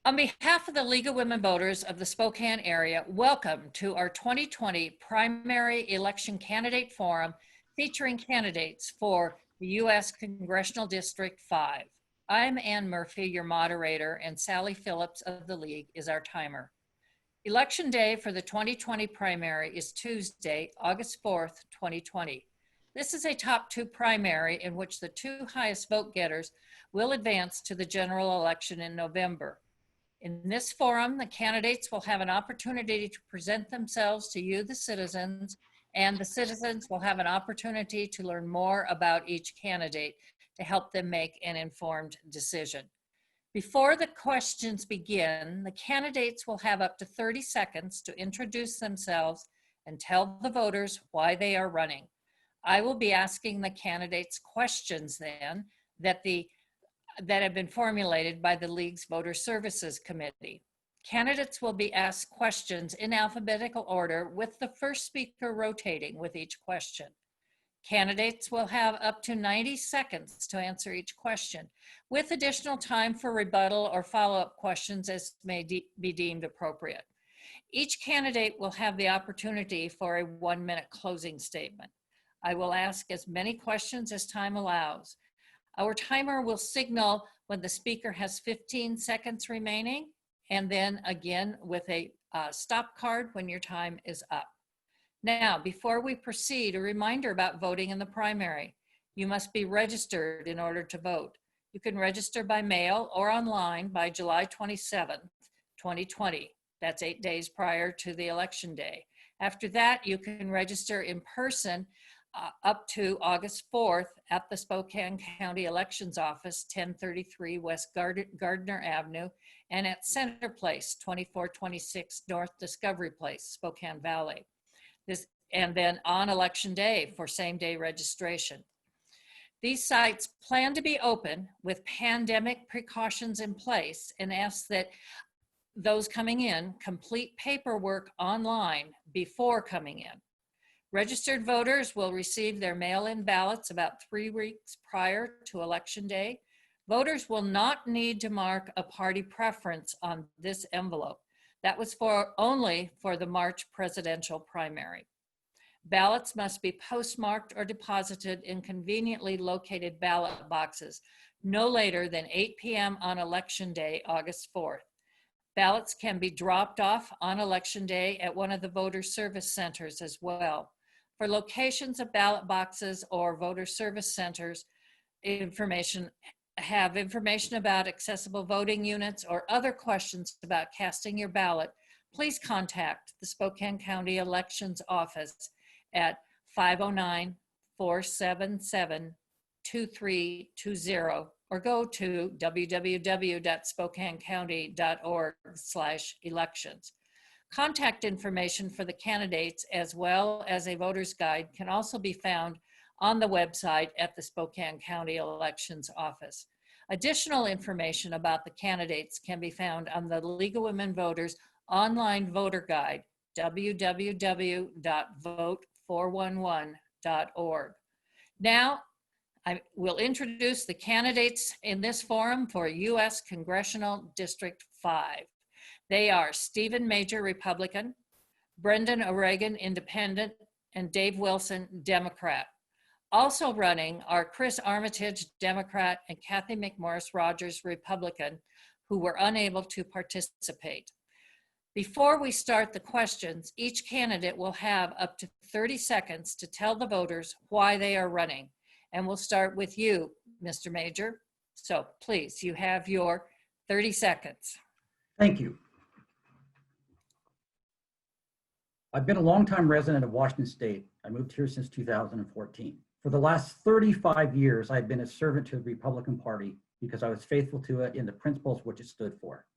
On behalf of the League of Women Voters of the Spokane area, welcome to our 2020 Primary Election Candidate Forum featuring candidates for the US Congressional District 5. I'm Ann Murphy, your moderator, and Sally Phillips of the League is our timer. Election day for the 2020 primary is Tuesday, August 4th, 2020. This is a top two primary in which the two highest vote getters will advance to the general election in November. In this forum, the candidates will have an opportunity to present themselves to you, the citizens, and the citizens will have an opportunity to learn more about each candidate to help them make an informed decision. Before the questions begin, the candidates will have up to 30 seconds to introduce themselves and tell the voters why they are running. I will be asking the candidates questions then that have been formulated by the League's Voter Services Committee. Candidates will be asked questions in alphabetical order with the first speaker rotating with each question. Candidates will have up to 90 seconds to answer each question, with additional time for rebuttal or follow-up questions as may be deemed appropriate. Each candidate will have the opportunity for a 1-minute closing statement. I will ask as many questions as time allows. Our timer will signal when the speaker has 15 seconds remaining, and then again with a stop card when your time is up. Now, before we proceed, a reminder about voting in the primary. You must be registered in order to vote. You can register by mail or online by July 27th, 2020. That's 8 days prior to the election day. After that, you can register in person up to August 4th at the Spokane County Elections Office, 1033 West Gardner Avenue, and at Center Place, 2426 North Discovery Place, Spokane Valley. And then on election day for same-day registration. These sites plan to be open with pandemic precautions in place and ask that those coming in complete paperwork online before coming in. Registered voters will receive their mail-in ballots about 3 weeks prior to election day. Voters will not need to mark a party preference on this envelope. That was only for the March presidential primary. Ballots must be postmarked or deposited in conveniently located ballot boxes no later than 8 p.m. on election day, August 4th. Ballots can be dropped off on election day at one of the voter service centers as well. For locations of ballot boxes or voter service centers, information about accessible voting units or other questions about casting your ballot, please contact the Spokane County Elections Office at 509-477-2320 or go to www.spokanecounty.org/elections. Contact information for the candidates as well as a voter's guide can also be found on the website at the Spokane County Elections Office. Additional information about the candidates can be found on the League of Women Voters online voter guide, www.vote411.org. Now, I will introduce the candidates in this forum for US Congressional District 5. They are Stephen Major, Republican, Brendan O'Regan, Independent, and Dave Wilson, Democrat. Also running are Chris Armitage, Democrat, and Kathy McMorris Rogers, Republican, who were unable to participate. Before we start the questions, each candidate will have up to 30 seconds to tell the voters why they are running. And we'll start with you, Mr. Major. So please, you have your 30 seconds. Thank you. I've been a longtime resident of Washington State. I moved here since 2014. For the last 35 years, I've been a servant to the Republican Party because I was faithful to it in the principles which it stood for.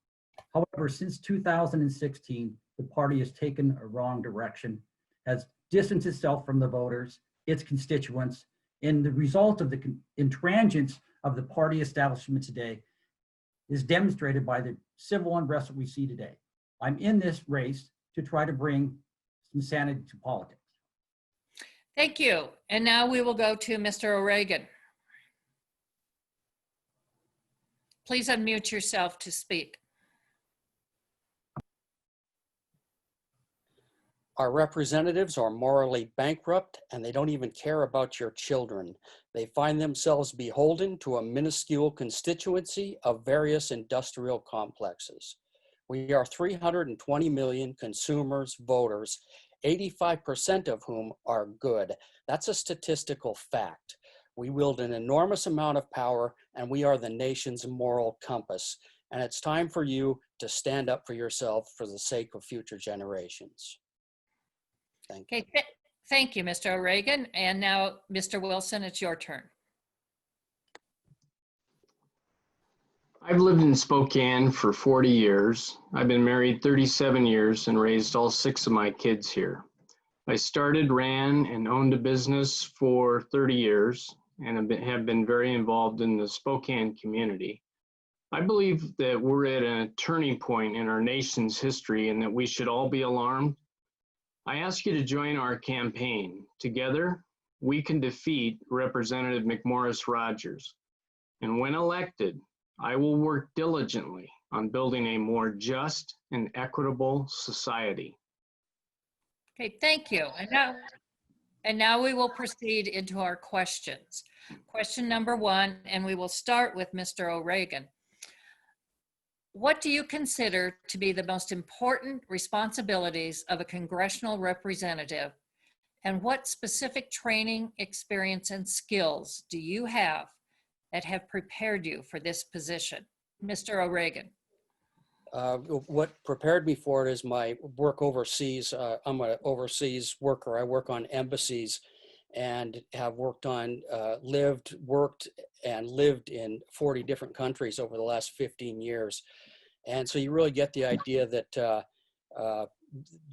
However, since 2016, the party has taken a wrong direction, has distanced itself from the voters, its constituents, and the result of the intransigence of the party establishment today is demonstrated by the civil unrest that we see today. I'm in this race to try to bring some sanity to politics. Thank you. And now we will go to Mr. O'Regan. Please unmute yourself to speak. Our representatives are morally bankrupt and they don't even care about your children. They find themselves beholden to a minuscule constituency of various industrial complexes. We are 320 million consumers, voters, 85% of whom are good. That's a statistical fact. We wield an enormous amount of power and we are the nation's moral compass. And it's time for you to stand up for yourself for the sake of future generations. Thank you. Okay, thank you, Mr. O'Regan. And now, Mr. Wilson, it's your turn. I've lived in Spokane for 40 years. I've been married 37 years and raised all 6 of my kids here. I started, ran, and owned a business for 30 years and have been very involved in the Spokane community. I believe that we're at a turning point in our nation's history and that we should all be alarmed. I ask you to join our campaign. Together, we can defeat Representative McMorris Rodgers. And when elected, I will work diligently on building a more just and equitable society. Okay, thank you. And now we will proceed into our questions. Question number 1, and we will start with Mr. O'Regan. What do you consider to be the most important responsibilities of a congressional representative, and what specific training, experience, and skills do you have that have prepared you for this position? Mr. O'Regan. What prepared me for it is my work overseas. I'm an overseas worker. I work on embassies and have worked on, worked and lived in 40 different countries over the last 15 years. And so you really get the idea that the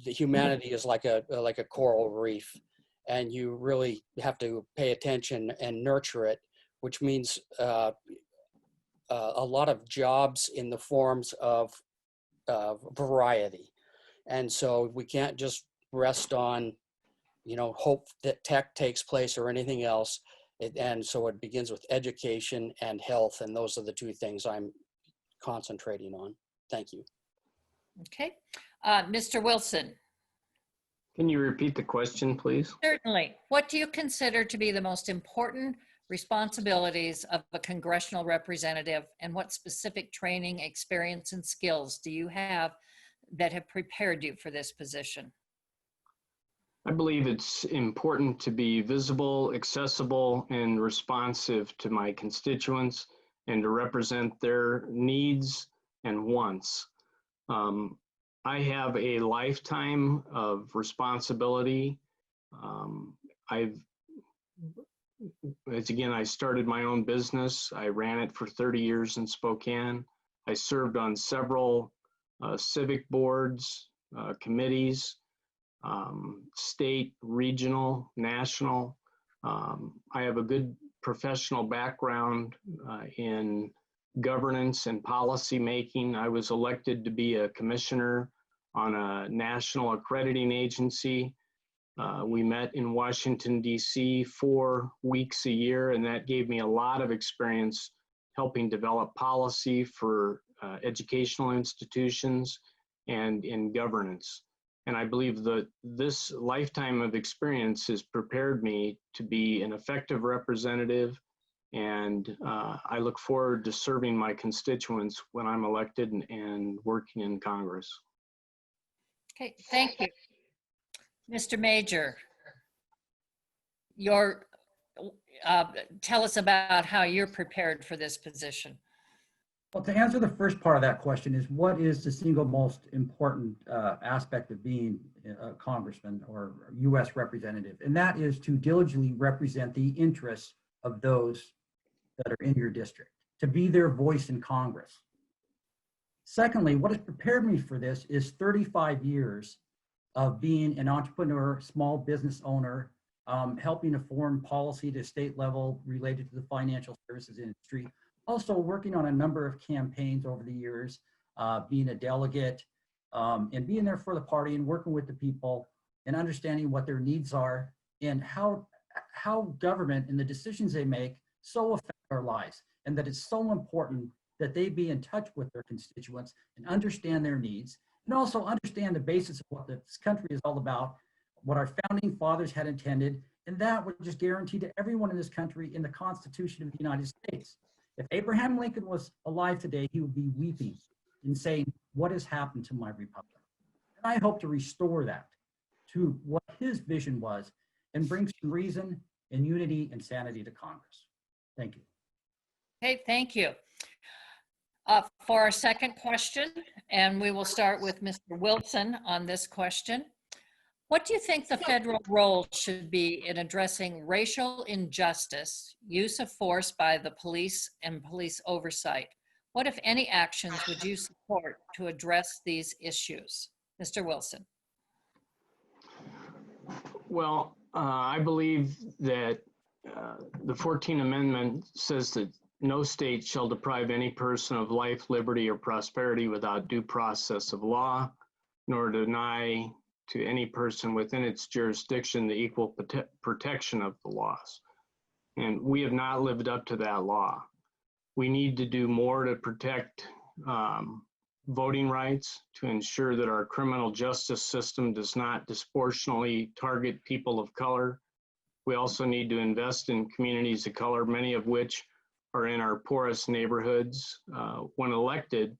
humanity is like a coral reef, and you really have to pay attention and nurture it, which means a lot of jobs in the forms of variety. And so we can't just rest on, hope that tech takes place or anything else. And so it begins with education and health. And those are the 2 things I'm concentrating on. Thank you. Okay. Mr. Wilson. Can you repeat the question, please? Certainly. What do you consider to be the most important responsibilities of a congressional representative, and what specific training, experience, and skills do you have that have prepared you for this position? I believe it's important to be visible, accessible, and responsive to my constituents and to represent their needs and wants. I have a lifetime of responsibility. I started my own business. I ran it for 30 years in Spokane. I served on several civic boards, committees, state, regional, national. I have a good professional background in governance and policy making. I was elected to be a commissioner on a national accrediting agency. We met in Washington, D.C. 4 weeks a year, and that gave me a lot of experience helping develop policy for educational institutions and in governance. And I believe that this lifetime of experience has prepared me to be an effective representative, and I look forward to serving my constituents when I'm elected and working in Congress. Okay, thank you. Mr. Major, tell us about how you're prepared for this position. Well, to answer the first part of that question is, what is the single most important aspect of being a congressman or U.S. representative? And that is to diligently represent the interests of those that are in your district, to be their voice in Congress. Secondly, what has prepared me for this is 35 years of being an entrepreneur, small business owner, helping to form policy to state level related to the financial services industry. Also working on a number of campaigns over the years, being a delegate, and being there for the party and working with the people and understanding what their needs are and how government and the decisions they make so affect our lives, and that it's so important that they be in touch with their constituents and understand their needs, and also understand the basis of what this country is all about what our founding fathers had intended, and that would just guarantee to everyone in this country in the Constitution of the United States. If Abraham Lincoln was alive today, he would be weeping and saying, what has happened to my republic? And I hope to restore that to what his vision was and bring some reason and unity and sanity to Congress. Thank you. Okay, thank you. For our second question, and we will start with Mr. Wilson on this question. What do you think the federal role should be in addressing racial injustice, use of force by the police and police oversight? What, if any, actions would you support to address these issues? Mr. Wilson. Well, I believe that the 14th Amendment says that no state shall deprive any person of life, liberty, or prosperity without due process of law, nor deny to any person within its jurisdiction the equal protection of the laws. And we have not lived up to that law. We need to do more to protect voting rights, to ensure that our criminal justice system does not disproportionately target people of color. We also need to invest in communities of color, many of which are in our poorest neighborhoods. When elected,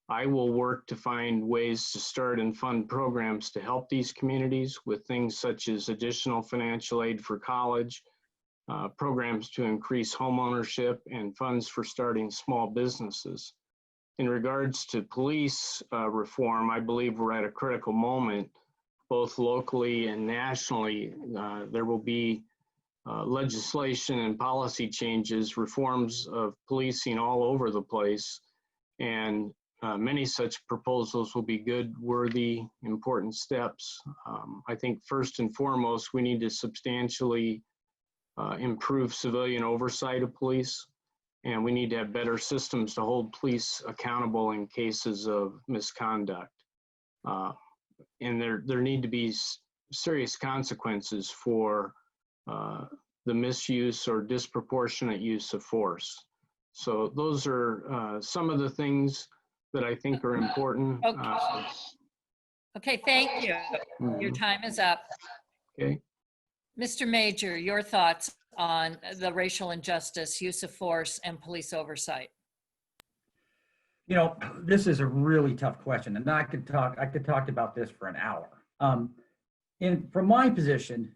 I will work to find ways to start and fund programs to help these communities with things such as additional financial aid for college, programs to increase home ownership, and funds for starting small businesses. In regards to police reform, I believe we're at a critical moment, both locally and nationally. There will be legislation and policy changes, reforms of policing all over the place, and many such proposals will be good, worthy, important steps. I think first and foremost, we need to substantially improve civilian oversight of police, and we need to have better systems to hold police accountable in cases of misconduct. And there need to be serious consequences for the misuse or disproportionate use of force. So those are some of the things that I think are important. Okay, thank you. Your time is up. Okay. Mr. Major, your thoughts on the racial injustice, use of force, and police oversight? You know, this is a really tough question, and I could talk about this for an hour. And from my position,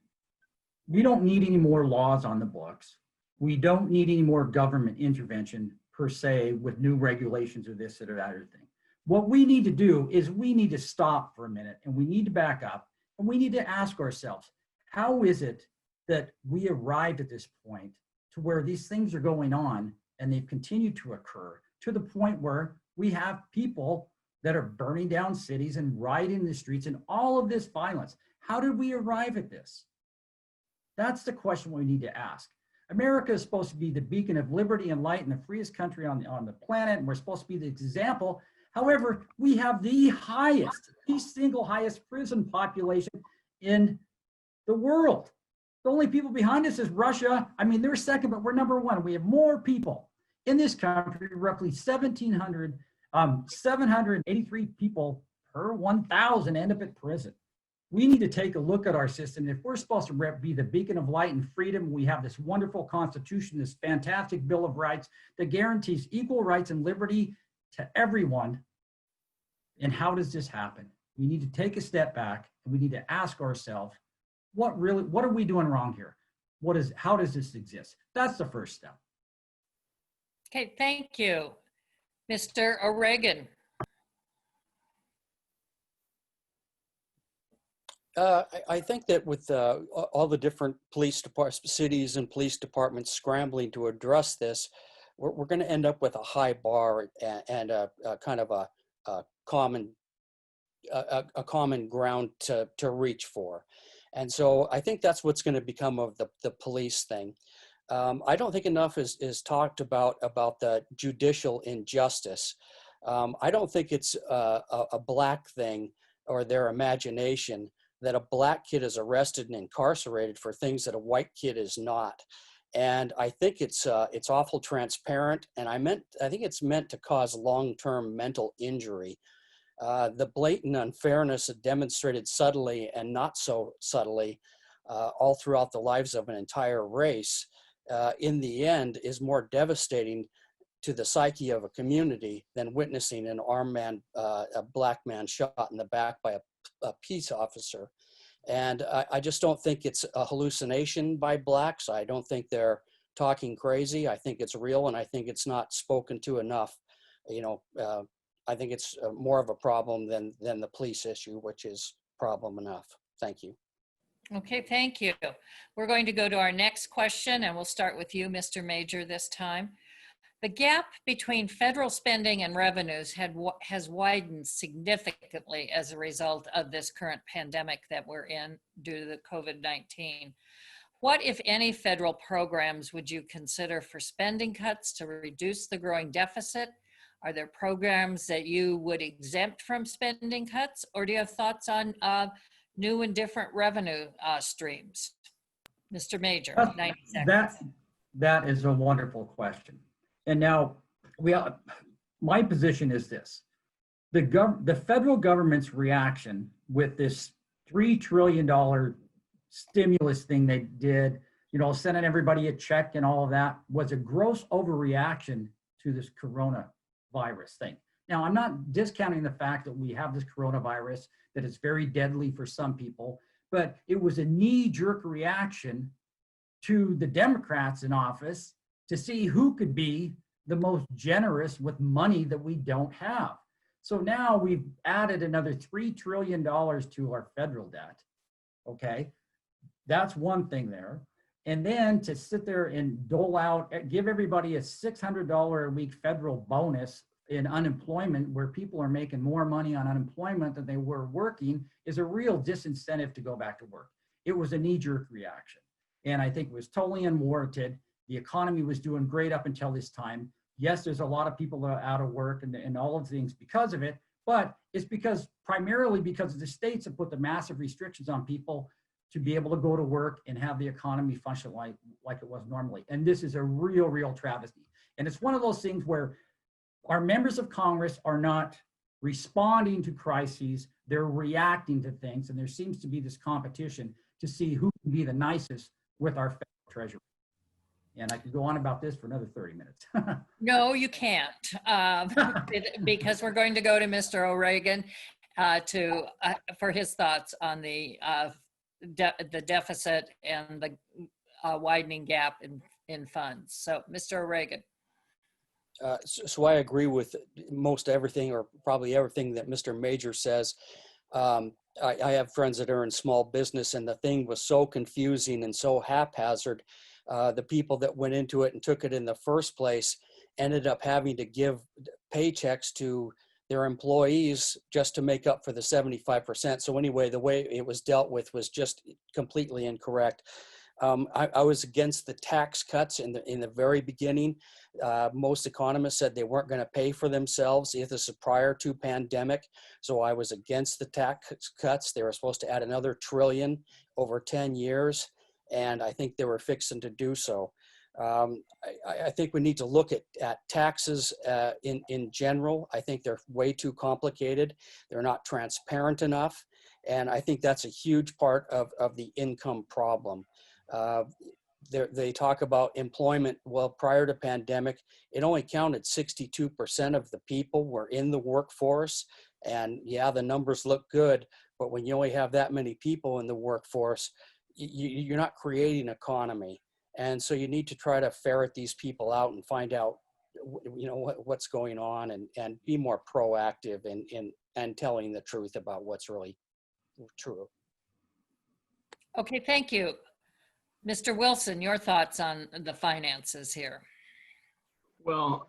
we don't need any more laws on the books. We don't need any more government intervention per se with new regulations or this or that other thing. What we need to do is we need to stop for a minute, and we need to back up, and we need to ask ourselves, how is it that we arrived at this point to where these things are going on and they've continued to occur to the point where we have people that are burning down cities and rioting the streets and all of this violence? How did we arrive at this? That's the question we need to ask. America is supposed to be the beacon of liberty and light and the freest country on the planet, and we're supposed to be the example. However, we have the single highest prison population in the world. The only people behind us is Russia. I mean, they're second, but we're number one. We have more people in this country, roughly 783 people per 1,000 end up at prison. We need to take a look at our system. If we're supposed to be the beacon of light and freedom, we have this wonderful Constitution, this fantastic Bill of Rights that guarantees equal rights and liberty to everyone. And how does this happen? We need to take a step back and we need to ask ourselves, what are we doing wrong here? How does this exist? That's the first step. Okay, thank you. Mr. O'Regan. I think that with all the different cities and police departments scrambling to address this, we're going to end up with a high bar and a kind of a common ground to reach for. And so I think that's what's going to become of the police thing. I don't think enough is talked about the judicial injustice. I don't think it's a black thing or their imagination that a black kid is arrested and incarcerated for things that a white kid is not. And I think it's awful transparent, and I think it's meant to cause long-term mental injury. The blatant unfairness demonstrated subtly and not so subtly all throughout the lives of an entire race, in the end, is more devastating to the psyche of a community than witnessing an armed man, a black man shot in the back by a peace officer. And I just don't think it's a hallucination by blacks. I don't think they're talking crazy. I think it's real, and I think it's not spoken to enough. You know, I think it's more of a problem than the police issue, which is problem enough. Thank you. Okay, thank you. We're going to go to our next question, and we'll start with you, Mr. Major, this time. The gap between federal spending and revenues has widened significantly as a result of this current pandemic that we're in due to the COVID-19. What, if any, federal programs would you consider for spending cuts to reduce the growing deficit? Are there programs that you would exempt from spending cuts, or do you have thoughts on new and different revenue streams? Mr. Major, 90 seconds. That is a wonderful question. And now, my position is this: the federal government's reaction with this $3 trillion stimulus thing they did, you know, sending everybody a check and all of that, was a gross overreaction to this coronavirus thing. Now, I'm not discounting the fact that we have this coronavirus, that it's very deadly for some people, but it was a knee-jerk reaction to the Democrats in office to see who could be the most generous with money that we don't have. So now we've added another $3 trillion to our federal debt. Okay, that's one thing there. And then to sit there and dole out, give everybody a $600 a week federal bonus in unemployment, where people are making more money on unemployment than they were working, is a real disincentive to go back to work. It was a knee-jerk reaction. And I think it was totally unwarranted. The economy was doing great up until this time. Yes, there's a lot of people that are out of work and all of things because of it, but it's primarily because the states have put the massive restrictions on people to be able to go to work and have the economy function like it was normally. And this is a real travesty. And it's one of those things where our members of Congress are not responding to crises, they're reacting to things. And there seems to be this competition to see who can be the nicest with our federal treasury. And I could go on about this for another 30 minutes. No, you can't, because we're going to go to Mr. O'Regan for his thoughts on the deficit and the widening gap in funds. So, Mr. O'Regan. So I agree with most everything, or probably everything that Mr. Major says. I have friends that are in small business, and the thing was so confusing and so haphazard. The people that went into it and took it in the first place ended up having to give paychecks to their employees just to make up for the 75%. So anyway, the way it was dealt with was just completely incorrect. I was against the tax cuts in the very beginning. Most economists said they weren't going to pay for themselves if this is prior to pandemic. So I was against the tax cuts. They were supposed to add another $1 trillion over 10 years. And I think they were fixing to do so. I think we need to look at taxes in general. I think they're way too complicated. They're not transparent enough. And I think that's a huge part of the income problem. They talk about employment. Well, prior to pandemic, it only counted 62% of the people were in the workforce. And yeah, the numbers look good, but when you only have that many people in the workforce, you're not creating economy. And so you need to try to ferret these people out and find out, you know, what's going on, and be more proactive in telling the truth about what's really true. Okay, thank you. Mr. Wilson, your thoughts on the finances here? Well,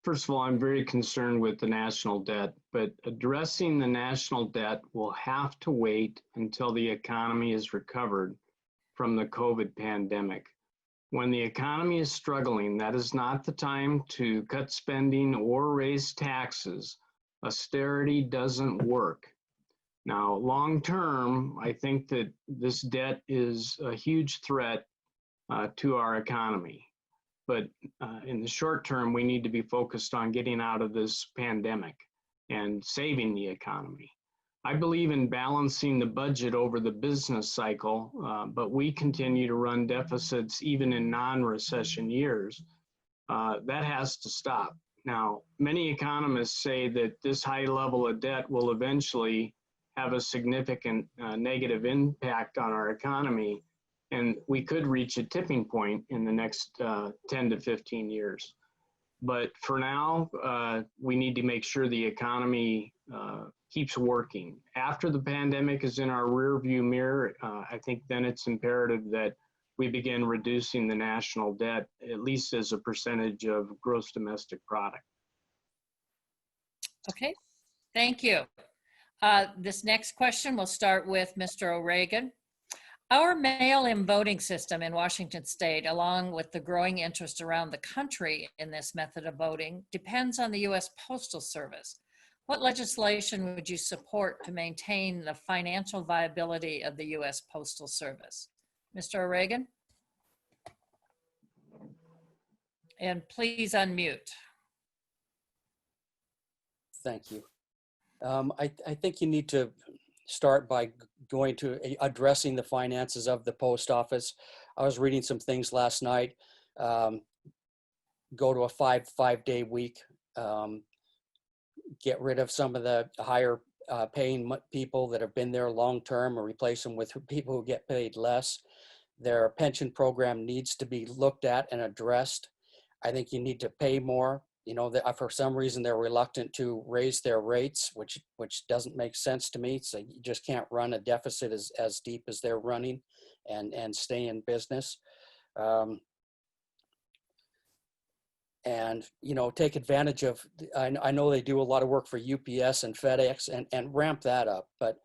first of all, I'm very concerned with the national debt, but addressing the national debt will have to wait until the economy is recovered from the COVID pandemic. When the economy is struggling, that is not the time to cut spending or raise taxes. Austerity doesn't work. Now, long term, I think that this debt is a huge threat to our economy. But in the short term, we need to be focused on getting out of this pandemic. and saving the economy. I believe in balancing the budget over the business cycle, but we continue to run deficits even in non-recession years. That has to stop. Now, many economists say that this high level of debt will eventually have a significant negative impact on our economy, and we could reach a tipping point in the next 10 to 15 years. But for now, we need to make sure the economy keeps working. After the pandemic is in our rearview mirror, I think then it's imperative that we begin reducing the national debt, at least as a percentage of gross domestic product. Okay, thank you. This next question will start with Mr. O'Regan. Our mail-in voting system in Washington State, along with the growing interest around the country in this method of voting, depends on the US Postal Service. What legislation would you support to maintain the financial viability of the US Postal Service? Mr. O'Regan? And please unmute. Thank you. I think you need to start by going to addressing the finances of the post office. I was reading some things last night. Go to a five-day week. Get rid of some of the higher paying people that have been there long term, or replace them with people who get paid less. Their pension program needs to be looked at and addressed. I think you need to pay more. You know, for some reason they're reluctant to raise their rates, which doesn't make sense to me. So you just can't run a deficit as deep as they're running and stay in business. And, you know, take advantage of, I know they do a lot of work for UPS and FedEx and ramp that up. But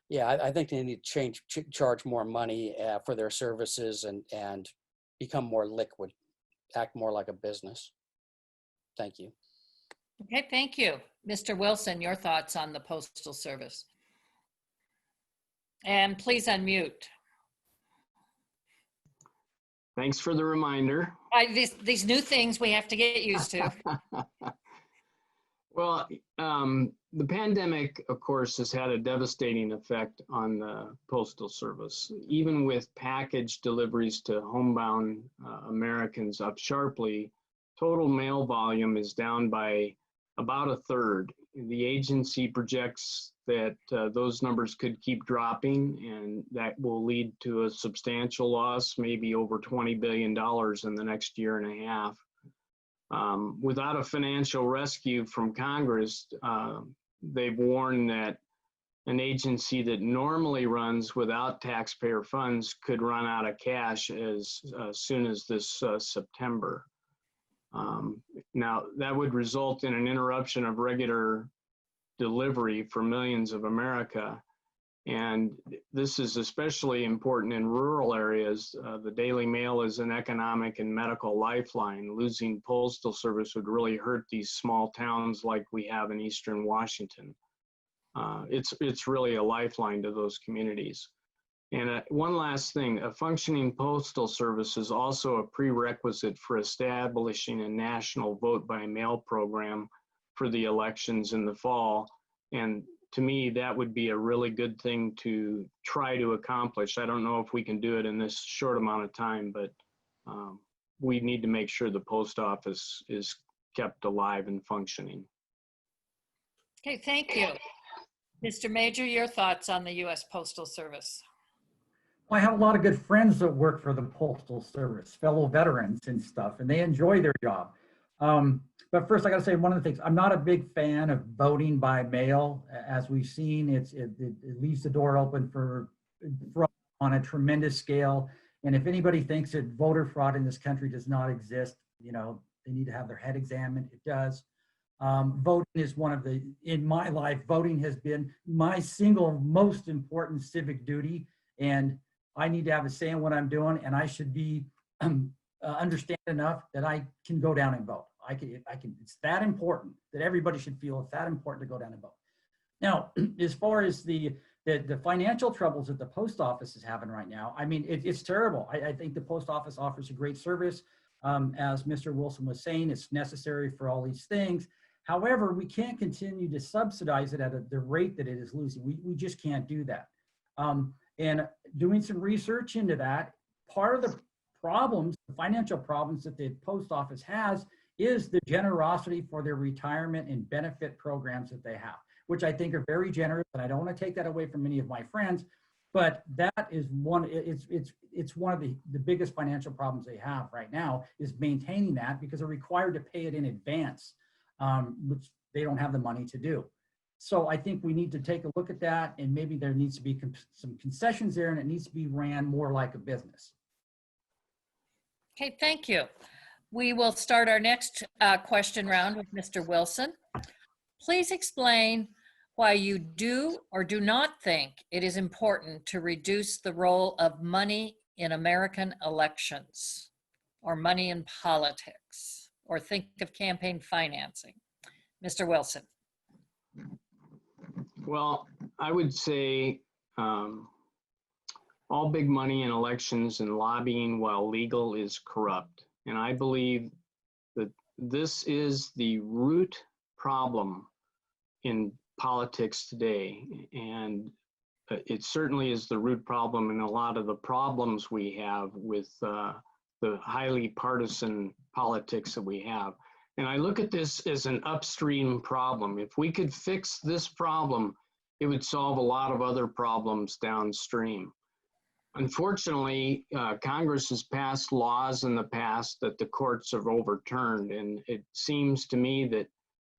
yeah, I think they need to charge more money for their services and become more liquid, act more like a business. Thank you. Okay, thank you. Mr. Wilson, your thoughts on the Postal Service? And please unmute. Thanks for the reminder. These new things we have to get used to. Well, the pandemic, of course, has had a devastating effect on the Postal Service. Even with package deliveries to homebound Americans up sharply, total mail volume is down by about a third. The agency projects that those numbers could keep dropping, and that will lead to a substantial loss, maybe over $20 billion in the next year and a half. Without a financial rescue from Congress, they've warned that an agency that normally runs without taxpayer funds could run out of cash as soon as this September. Now, that would result in an interruption of regular delivery for millions of America. And this is especially important in rural areas. The Daily Mail is an economic and medical lifeline. Losing Postal Service would really hurt these small towns like we have in Eastern Washington. It's really a lifeline to those communities. And one last thing, a functioning Postal Service is also a prerequisite for establishing a national vote by mail program for the elections in the fall. And to me, that would be a really good thing to try to accomplish. I don't know if we can do it in this short amount of time, but we need to make sure the post office is kept alive and functioning. Okay, thank you. Mr. Major, your thoughts on the U.S. Postal Service? I have a lot of good friends that work for the Postal Service, fellow veterans and stuff, and they enjoy their job. But first, I got to say one of the things, I'm not a big fan of voting by mail. As we've seen, it leaves the door open for on a tremendous scale. And if anybody thinks that voter fraud in this country does not exist, you know, they need to have their head examined. It does. Voting is one of the, in my life, voting has been my single most important civic duty. And I need to have a say in what I'm doing, and I should be understand enough that I can go down and vote. I can, it's that important that everybody should feel it's that important to go down and vote. Now, as far as the financial troubles that the post office is having right now, I mean, it's terrible. I think the post office offers a great service. As Mr. Wilson was saying, it's necessary for all these things. However, we can't continue to subsidize it at the rate that it is losing. We just can't do that. And doing some research into that, part of the problems, the financial problems that the post office has is the generosity for their retirement and benefit programs that they have, which I think are very generous. And I don't want to take that away from many of my friends, but that is it's one of the biggest financial problems they have right now is maintaining that, because they're required to pay it in advance, which they don't have the money to do. So I think we need to take a look at that, and maybe there needs to be some concessions there, and it needs to be ran more like a business. Okay, thank you. We will start our next question round with Mr. Wilson. Please explain why you do or do not think it is important to reduce the role of money in American elections, or money in politics, or think of campaign financing. Mr. Wilson. Well, I would say all big money in elections and lobbying, while legal, is corrupt. And I believe that this is the root problem in politics today. And it certainly is the root problem in a lot of the problems we have with the highly partisan politics that we have. And I look at this as an upstream problem. If we could fix this problem, it would solve a lot of other problems downstream. Unfortunately, Congress has passed laws in the past that the courts have overturned, and it seems to me that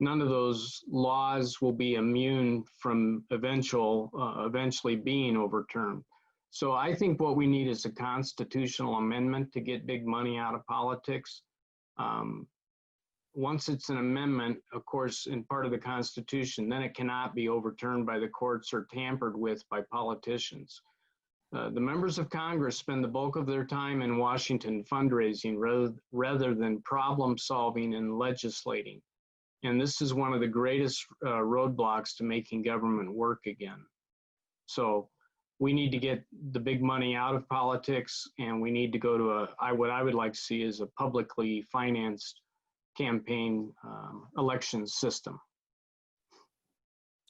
none of those laws will be immune from eventually being overturned. So I think what we need is a constitutional amendment to get big money out of politics. Once it's an amendment, of course, in part of the Constitution, then it cannot be overturned by the courts or tampered with by politicians. The members of Congress spend the bulk of their time in Washington fundraising rather than problem solving and legislating. And this is one of the greatest roadblocks to making government work again. So we need to get the big money out of politics, and we need to go to what I would like to see is a publicly financed campaign election system.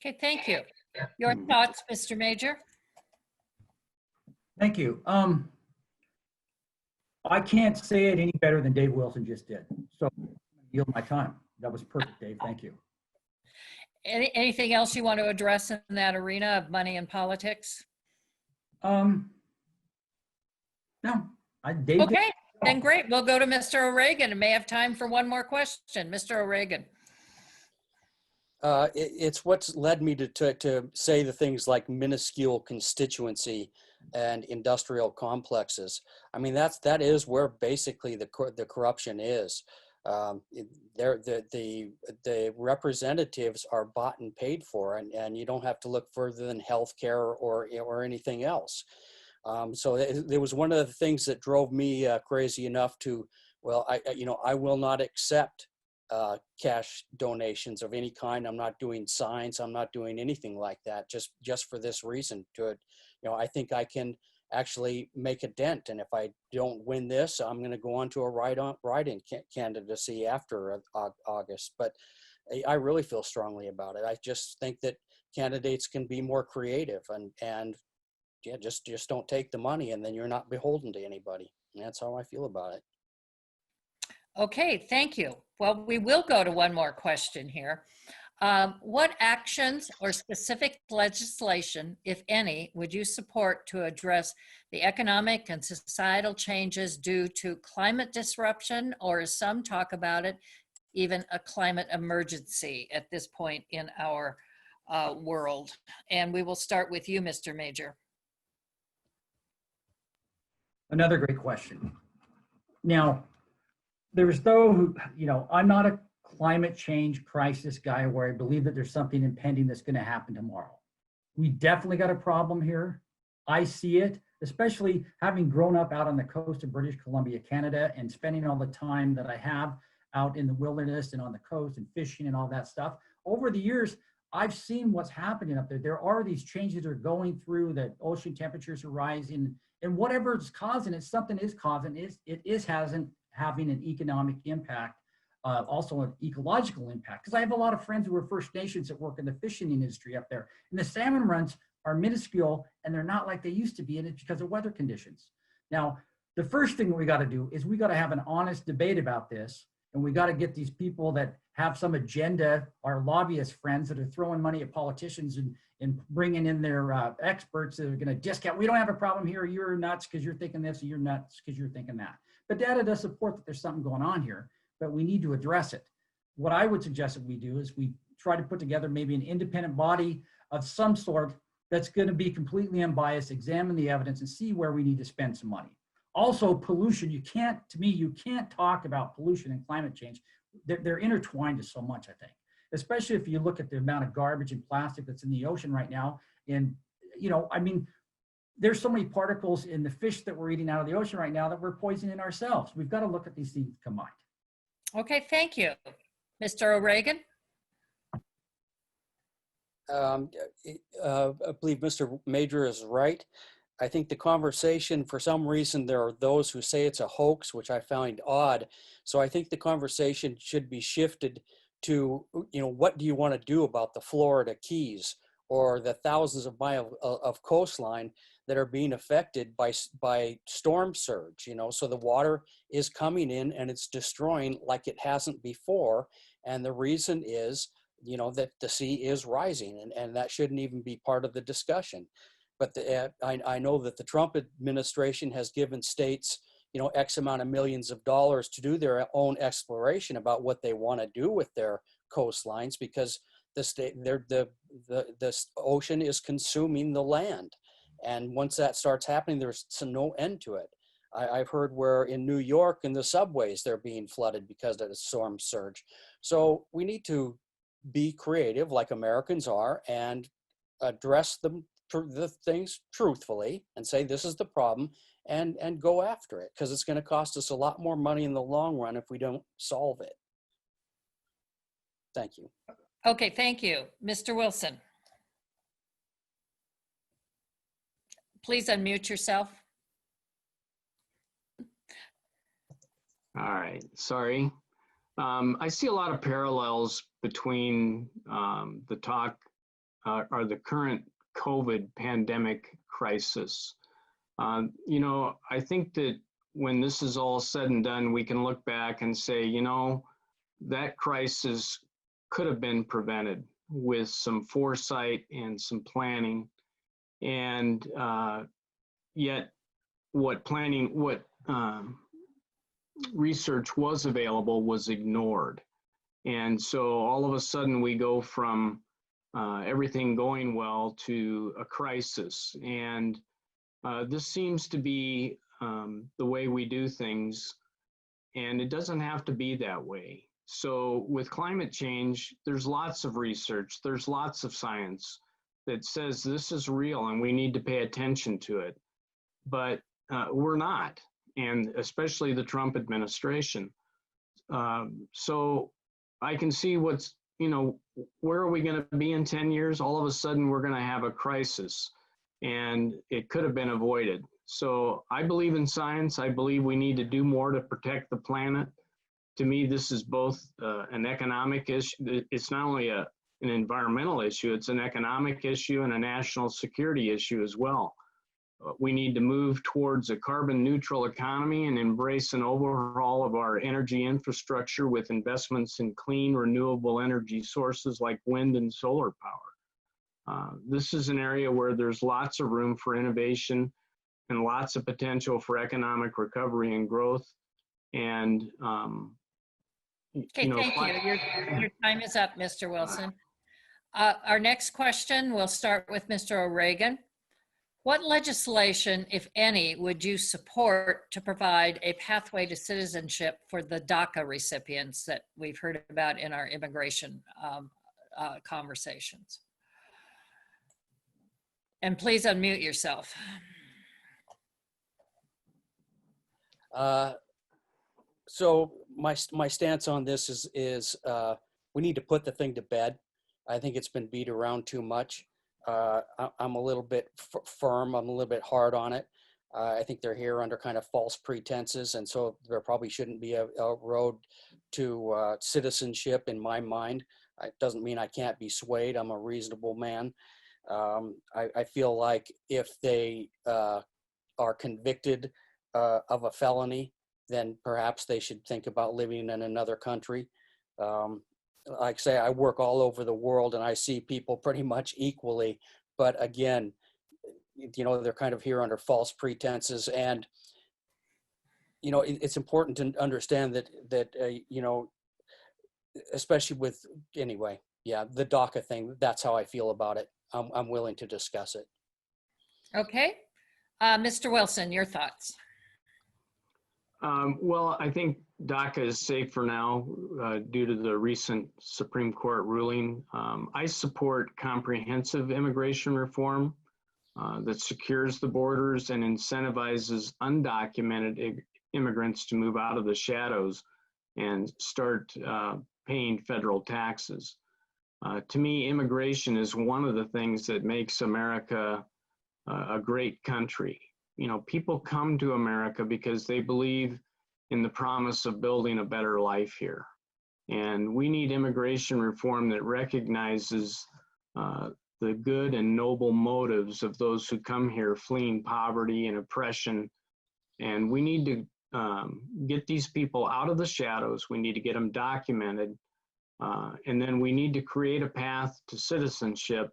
Okay, thank you. Your thoughts, Mr. Major? Thank you. I can't say it any better than Dave Wilson just did. So I'm gonna yield my time. That was perfect, Dave. Thank you. Anything else you want to address in that arena of money and politics? No, Dave. Okay, then great. We'll go to Mr. O'Regan and may have time for one more question. Mr. O'Regan. It's what's led me to say the things like minuscule constituency and industrial complexes. I mean, that is where basically the corruption is. The representatives are bought and paid for, and you don't have to look further than healthcare or anything else. So it was one of the things that drove me crazy enough to, well, I will not accept cash donations of any kind. I'm not doing signs. I'm not doing anything like that. Just for this reason. I think I can actually make a dent. And if I don't win this, I'm going to go on to a write-in candidacy after August. But I really feel strongly about it. I just think that candidates can be more creative and yeah, just don't take the money, and then you're not beholden to anybody. And that's how I feel about it. Okay, thank you. Well, we will go to one more question here. What actions or specific legislation, if any, would you support to address the economic and societal changes due to climate disruption, or as some talk about it, even a climate emergency at this point in our world? And we will start with you, Mr. Major. Another great question. Now, there's though, I'm not a climate change crisis guy where I believe that there's something impending that's going to happen tomorrow. We definitely got a problem here. I see it, especially having grown up out on the coast of British Columbia, Canada, and spending all the time that I have out in the wilderness and on the coast and fishing and all that stuff. Over the years, I've seen what's happening up there. There are these changes that are going through, that ocean temperatures are rising, and whatever is causing it, something is causing it. It is having an economic impact also an ecological impact. Because I have a lot of friends who are First Nations that work in the fishing industry up there. And the salmon runs are minuscule and they're not like they used to be, and it's because of weather conditions. Now, the first thing we got to do is we got to have an honest debate about this. And we got to get these people that have some agenda, our lobbyist friends that are throwing money at politicians and bringing in their experts that are going to discount. We don't have a problem here. You're nuts because you're thinking this, or you're nuts because you're thinking that. But data does support that there's something going on here, but we need to address it. What I would suggest that we do is we try to put together maybe an independent body of some sort that's going to be completely unbiased, examine the evidence, and see where we need to spend some money. Also, pollution, you can't talk about pollution and climate change. They're intertwined so much, I think, especially if you look at the amount of garbage and plastic that's in the ocean right now. And, I mean, there's so many particles in the fish that we're eating out of the ocean right now that we're poisoning ourselves. We've got to look at these things combined. Okay, thank you. Mr. O'Regan? I believe Mr. Major is right. I think the conversation, for some reason, there are those who say it's a hoax, which I find odd. So I think the conversation should be shifted to, what do you want to do about the Florida Keys or the thousands of miles of coastline that are being affected by storm surge? So the water is coming in and it's destroying like it hasn't before. And the reason is, that the sea is rising, and that shouldn't even be part of the discussion. But I know that the Trump administration has given states, X amount of millions of dollars to do their own exploration about what they want to do with their coastlines, because the ocean is consuming the land. And once that starts happening, there's no end to it. I've heard where in New York, in the subways, they're being flooded because of the storm surge. So we need to be creative like Americans are and address the things truthfully and say this is the problem and go after it, because it's going to cost us a lot more money in the long run if we don't solve it. Thank you. Okay, thank you. Mr. Wilson? Please unmute yourself. All right, sorry. I see a lot of parallels between the talk or the current COVID pandemic crisis. I think that when this is all said and done, we can look back and say, that crisis could have been prevented with some foresight and some planning. And yet what research was available was ignored. And so all of a sudden we go from everything going well to a crisis. And this seems to be the way we do things, and it doesn't have to be that way. So with climate change, there's lots of research, there's lots of science that says this is real and we need to pay attention to it. But we're not, and especially the Trump administration. So I can see what's, where are we going to be in 10 years? All of a sudden, we're going to have a crisis, and it could have been avoided. So I believe in science. I believe we need to do more to protect the planet. To me, this is both an economic issue. It's not only an environmental issue, it's an economic issue and a national security issue as well. We need to move towards a carbon neutral economy and embrace an overhaul of our energy infrastructure with investments in clean, renewable energy sources like wind and solar power. This is an area where there's lots of room for innovation and lots of potential for economic recovery and growth. And, Okay, thank you. Your time is up, Mr. Wilson. Our next question, we'll start with Mr. O'Regan. What legislation, if any, would you support to provide a pathway to citizenship for the DACA recipients that we've heard about in our immigration conversations? And please unmute yourself. So my stance on this is we need to put the thing to bed. I think it's been beat around too much. I'm a little bit firm. I'm a little bit hard on it. I think they're here under kind of false pretenses, and so there probably shouldn't be a road to citizenship in my mind. It doesn't mean I can't be swayed. I'm a reasonable man. I feel like if they are convicted of a felony, then perhaps they should think about living in another country. Like I say, I work all over the world and I see people pretty much equally, but again, you know, they're kind of here under false pretenses. And, you know, it's important to understand that you know, especially with, anyway, yeah, the DACA thing, that's how I feel about it. I'm willing to discuss it. Okay. Mr. Wilson, your thoughts? Well, I think DACA is safe for now due to the recent Supreme Court ruling. I support comprehensive immigration reform that secures the borders and incentivizes undocumented immigrants to move out of the shadows and start paying federal taxes. To me, immigration is one of the things that makes America a great country. You know, people come to America because they believe in the promise of building a better life here. And we need immigration reform that recognizes the good and noble motives of those who come here fleeing poverty and oppression. And we need to get these people out of the shadows. We need to get them documented. And then we need to create a path to citizenship,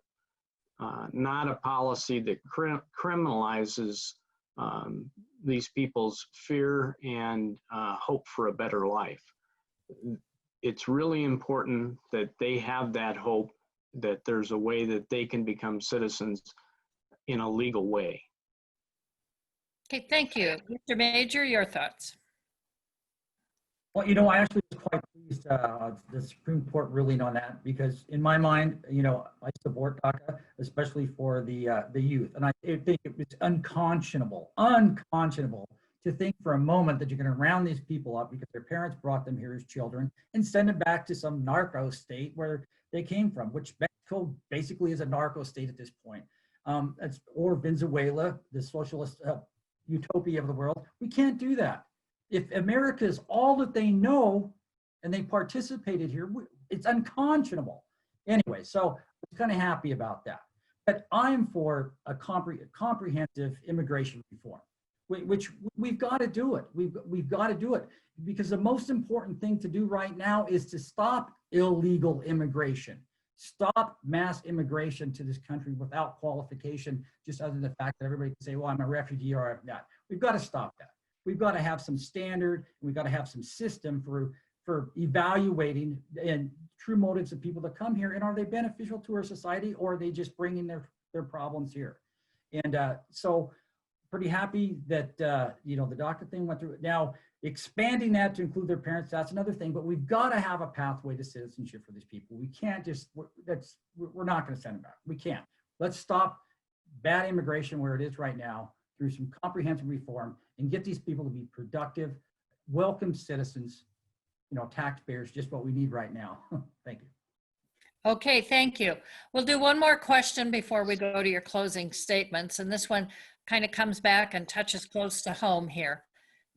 not a policy that criminalizes these people's fear and hope for a better life. It's really important that they have that hope that there's a way that they can become citizens in a legal way. Okay, thank you. Mr. Major, your thoughts? Well, you know, I actually was quite pleased the Supreme Court ruling on that, because in my mind, you know, I support DACA, especially for the youth. And I think it's unconscionable to think for a moment that you're going to round these people up because their parents brought them here as children and send them back to some narco state where they came from, which Mexico basically is a narco state at this point. Or Venezuela, the socialist utopia of the world. We can't do that. If America is all that they know and they participated here, it's unconscionable. Anyway, so I'm kind of happy about that. But I'm for a comprehensive immigration reform, which we've got to do it. We've got to do it because the most important thing to do right now is to stop illegal immigration, stop mass immigration to this country without qualification, just other than the fact that everybody can say, well, I'm a refugee or I'm not. We've got to stop that. We've got to have some standard, and we've got to have some system for evaluating and true motives of people that come here, and are they beneficial to our society, or are they just bringing their problems here? And so pretty happy that, you know, the DACA thing went through. Now, expanding that to include their parents, that's another thing, but we've got to have a pathway to citizenship for these people. We can't just, we're not going to send them back. We can't. Let's stop bad immigration where it is right now through some comprehensive reform and get these people to be productive, welcome citizens, you know, taxpayers, just what we need right now. Thank you. Okay, thank you. We'll do one more question before we go to your closing statements. And this one kind of comes back and touches close to home here.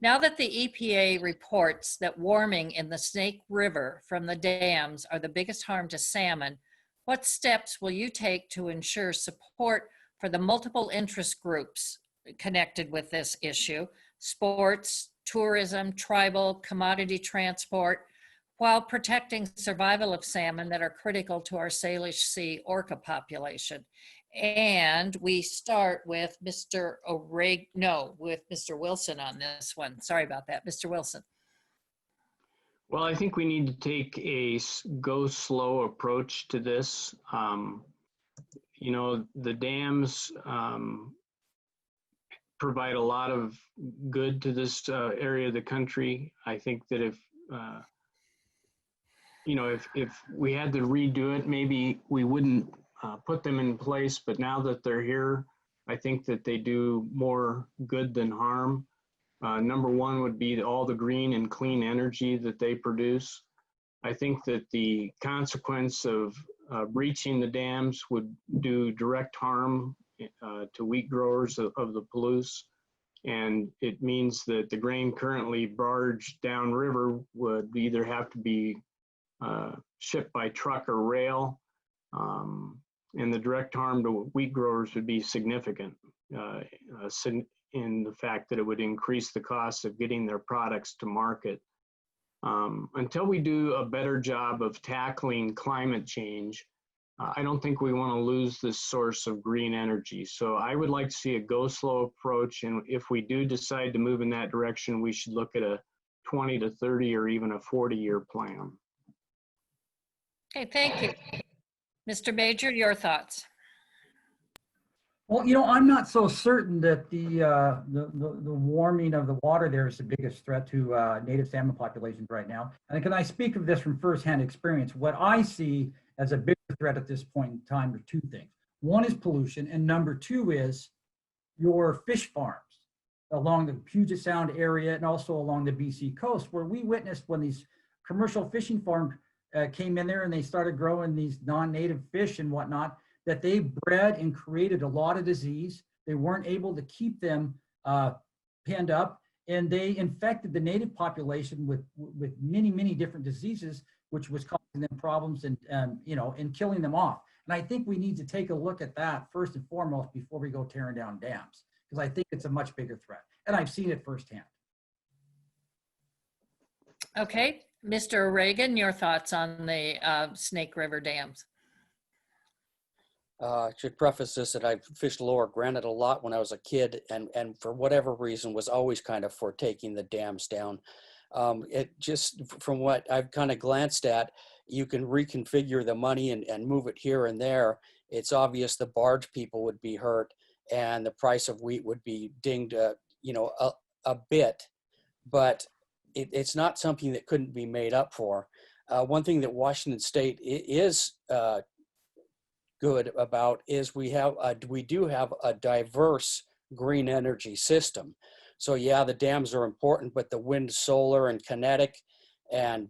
Now that the EPA reports that warming in the Snake River from the dams are the biggest harm to salmon, what steps will you take to ensure support for the multiple interest groups connected with this issue, sports, tourism, tribal, commodity transport, while protecting survival of salmon that are critical to our Salish Sea orca population? And we start with Mr. with Mr. Wilson on this one. Sorry about that, Mr. Wilson. Well, I think we need to take a go slow approach to this. You know, the dams provide a lot of good to this area of the country. I think that if, you know, if we had to redo it, maybe we wouldn't put them in place, but now that they're here, I think that they do more good than harm. Number one would be all the green and clean energy that they produce. I think that the consequence of breaching the dams would do direct harm to wheat growers of the Palouse. And it means that the grain currently barged downriver would either have to be shipped by truck or rail. And the direct harm to wheat growers would be significant in the fact that it would increase the cost of getting their products to market. Until we do a better job of tackling climate change, I don't think we want to lose this source of green energy. So I would like to see a go slow approach. And if we do decide to move in that direction, we should look at a 20 to 30 or even a 40-year plan. Okay, thank you. Mr. Major, your thoughts? Well, you know, I'm not so certain that the warming of the water there is the biggest threat to native salmon populations right now. And can I speak of this from firsthand experience? What I see as a bigger threat at this point in time are two things. One is pollution, and number two is your fish farms along the Puget Sound area and also along the BC coast, where we witnessed when these commercial fishing farms came in there and they started growing these non-native fish and whatnot, that they bred and created a lot of disease. They weren't able to keep them penned up, and they infected the native population with many, many different diseases, which was causing them problems and you know, and killing them off. And I think we need to take a look at that first and foremost before we go tearing down dams, because I think it's a much bigger threat. And I've seen it firsthand. Okay, Mr. Reagan, your thoughts on the Snake River dams? I should preface this that I've fished lower Granite a lot when I was a kid, and for whatever reason was always kind of for taking the dams down. It just, from what I've kind of glanced at, you can reconfigure the money and move it here and there. It's obvious the barge people would be hurt and the price of wheat would be dinged, you know, a bit, but it's not something that couldn't be made up for. One thing that Washington State is good about is we do have a diverse green energy system. So yeah, the dams are important, but the wind, solar, and kinetic, and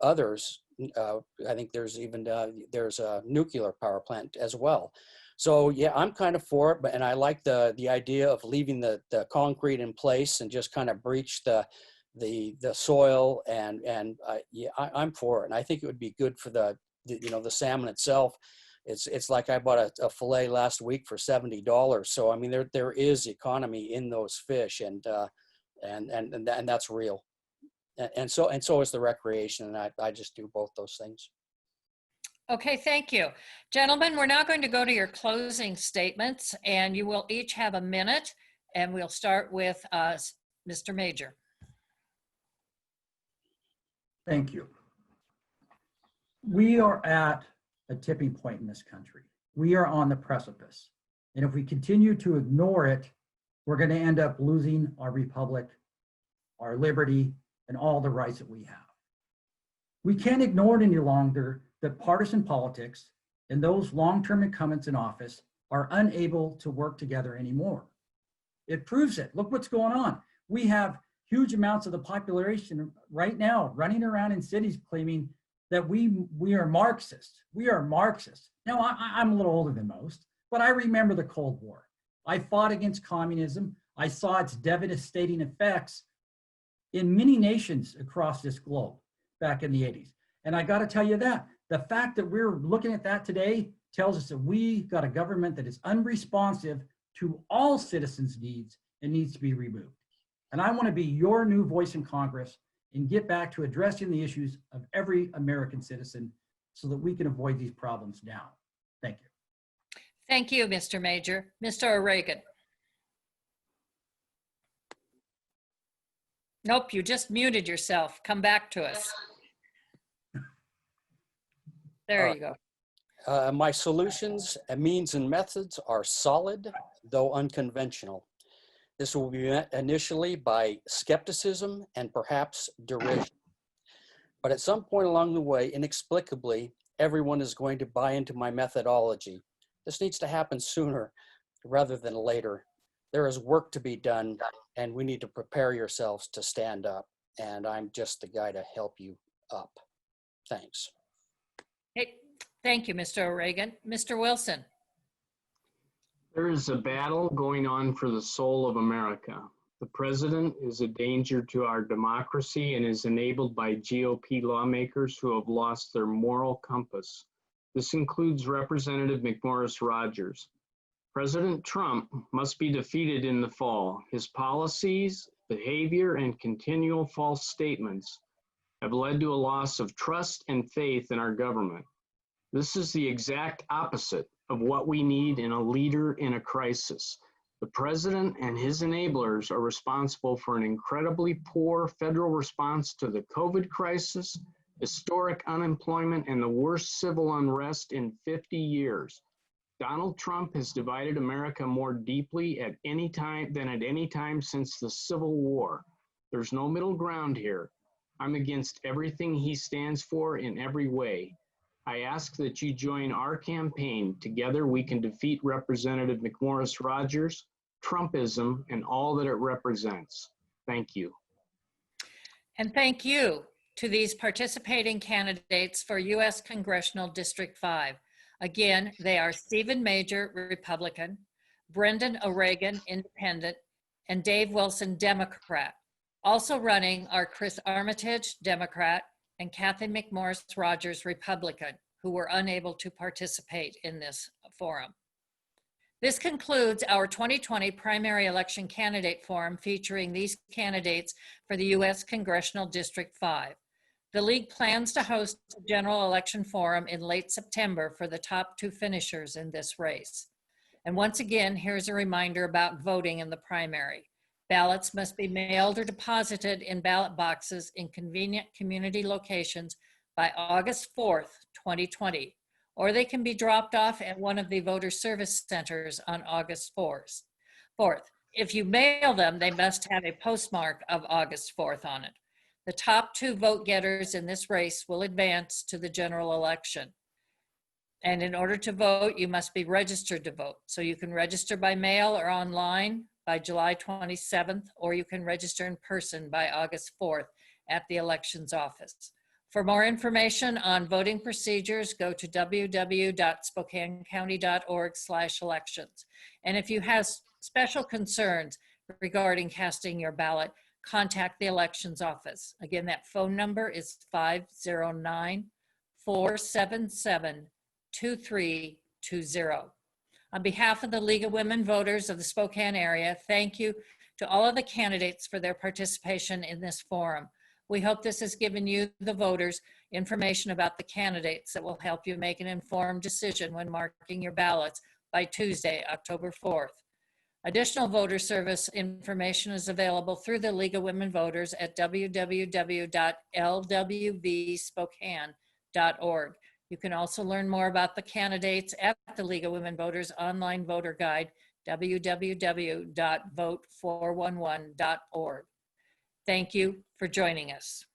others. I think there's even there's a nuclear power plant as well. So yeah, I'm kind of for it, and I like the idea of leaving the concrete in place and just kind of breach the soil, and yeah, I'm for it, and I think it would be good for the you know, the salmon itself. It's like I bought a fillet last week for $70. So I mean, there is economy in those fish, and that's real, and so is the recreation, and I just do both those things. Okay, thank you. Gentlemen, we're now going to go to your closing statements, and you will each have a minute, and we'll start with Mr. Major. Thank you. We are at a tipping point in this country. We are on the precipice. And if we continue to ignore it, we're going to end up losing our republic, our liberty, and all the rights that we have. We can't ignore it any longer that partisan politics and those long-term incumbents in office are unable to work together anymore. It proves it. Look what's going on. We have huge amounts of the population right now running around in cities claiming that we are Marxists. We are Marxists. Now, I'm a little older than most, but I remember the Cold War. I fought against communism. I saw its devastating effects in many nations across this globe back in the 80s. And I got to tell you that the fact that we're looking at that today tells us that we got a government that is unresponsive to all citizens' needs and needs to be removed. And I want to be your new voice in Congress and get back to addressing the issues of every American citizen so that we can avoid these problems now. Thank you. Thank you, Mr. Major. Mr. O'Regan. Nope, you just muted yourself. Come back to us. There you go. My solutions, means, and methods are solid, though unconventional. This will be met initially by skepticism and perhaps derision. But at some point along the way, inexplicably, everyone is going to buy into my methodology. This needs to happen sooner rather than later. There is work to be done, and we need to prepare yourselves to stand up. And I'm just the guy to help you up. Thanks. Hey, thank you, Mr. O'Regan. Mr. Wilson. There is a battle going on for the soul of America. The president is a danger to our democracy and is enabled by GOP lawmakers who have lost their moral compass. This includes Representative McMorris Rodgers. President Trump must be defeated in the fall. His policies, behavior, and continual false statements have led to a loss of trust and faith in our government. This is the exact opposite of what we need in a leader in a crisis. The president and his enablers are responsible for an incredibly poor federal response to the COVID crisis, historic unemployment, and the worst civil unrest in 50 years. Donald Trump has divided America more deeply than at any time since the Civil War. There's no middle ground here. I'm against everything he stands for in every way. I ask that you join our campaign. Together we can defeat Representative McMorris Rodgers, Trumpism, and all that it represents. Thank you. And thank you to these participating candidates for U.S. Congressional District 5. Again, they are Stephen Major, Republican, Brendan O'Regan, Independent, and Dave Wilson, Democrat. Also running are Chris Armitage, Democrat, and Kathy McMorris Rodgers, Republican, who were unable to participate in this forum. This concludes our 2020 primary election candidate forum featuring these candidates for the U.S. Congressional District 5. The League plans to host a general election forum in late September for the top 2 finishers in this race. And once again, here's a reminder about voting in the primary. Ballots must be mailed or deposited in ballot boxes in convenient community locations by August 4th, 2020, or they can be dropped off at one of the voter service centers on August 4th. If you mail them, they must have a postmark of August 4th on it. The top 2 vote getters in this race will advance to the general election. And in order to vote, you must be registered to vote. So you can register by mail or online by July 27th, or you can register in person by August 4th at the elections office. For more information on voting procedures, go to www.spokanecounty.org/elections. And if you have special concerns regarding casting your ballot, contact the elections office. Again, that phone number is 509-477-2320. On behalf of the League of Women Voters of the Spokane area, thank you to all of the candidates for their participation in this forum. We hope this has given you, the voters, information about the candidates that will help you make an informed decision when marking your ballots by Tuesday, October 4th. Additional voter service information is available through the League of Women Voters at www.LWVSpokane.org. You can also learn more about the candidates at the League of Women Voters online voter guide, www.vote411.org. Thank you for joining us.